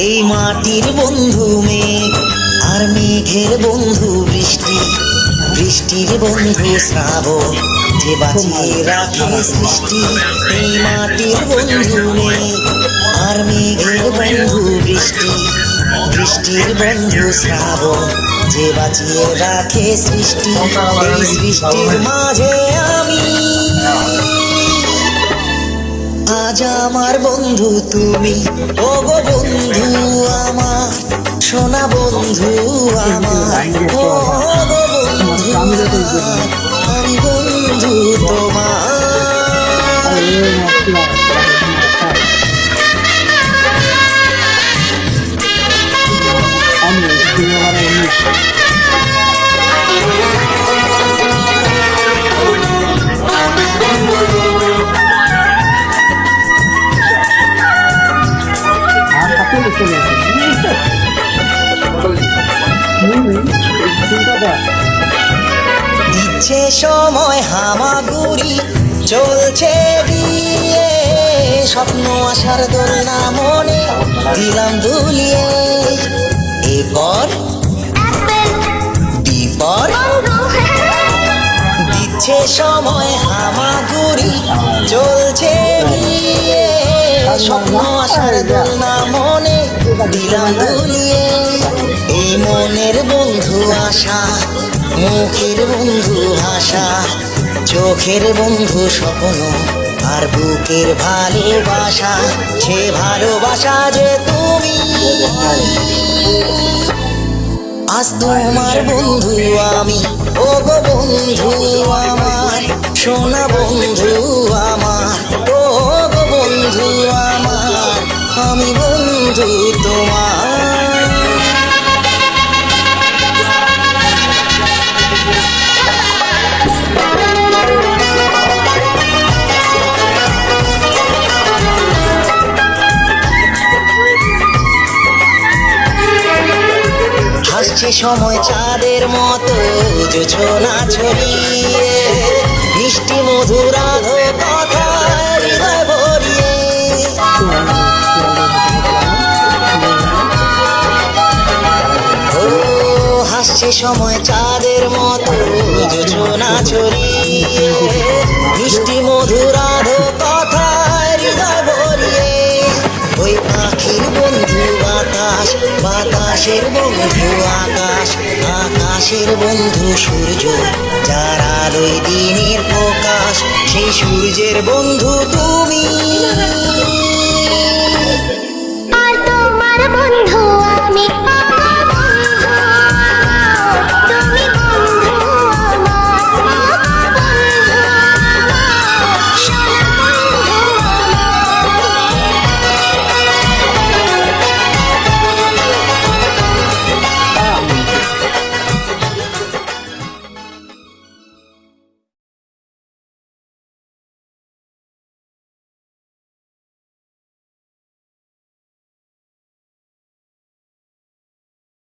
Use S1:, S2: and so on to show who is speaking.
S1: এই মাটির বন্ধু মেঘ, আর মেঘের বন্ধু বৃষ্টি, বৃষ্টির বন্ধু শ্রাবণ, যে বাঁচিয়ে রাখে সৃষ্টি। এই মাটির বন্ধু মেঘ, আর মেঘের বন্ধু বৃষ্টি, বৃষ্টির বন্ধু শ্রাবণ, যে বাঁচিয়ে রাখে সৃষ্টি। এই সৃষ্টির মাঝে আমি, আজ আমার বন্ধু তুমি, ও গো বন্ধু আমার, সোনা বন্ধু আমার, ও গো বন্ধু আমার, আমি বন্ধু তোমার। দিচ্ছে সময় হামাগুড়ি, চলছে দিয়ে স্বপ্ন আসার দোলনা মনে দিলাম দুলিয়ে। এরপর বিপর দিচ্ছে সময় হামাগুড়ি, চলছে দিয়ে স্বপ্ন আসার দোলনা মনে দিলাম দুলিয়ে। এই মনের বন্ধু আশা, মুখের বন্ধু ভাষা, চোখের বন্ধু স্বপ্ন, আর বুকের ভালোবাসা, সে ভালোবাসা যে তুমি। আজ তোমার বন্ধু আমি, ও গো বন্ধু আমার, সোনা বন্ধু আমার, ও গো বন্ধু আমার, আমি বন্ধু তোমার। হাসছে সময় চাঁদের মতো জোছনা ছড়িয়ে, মিষ্টি মধুর আধো কথা হৃদয় ভরিয়ে। ও হাসছে সময় চাঁদের মতো জোছনা ছড়িয়ে, মিষ্টি মধুর আধো কথা হৃদয় ভরিয়ে। ওই পাখির বন্ধু বাতাস, বাতাসের বন্ধু আকাশ, আকাশের বন্ধু সূর্য, যার আলোয় দিনের প্রকাশ, সেই সূর্যের বন্ধু তুমি।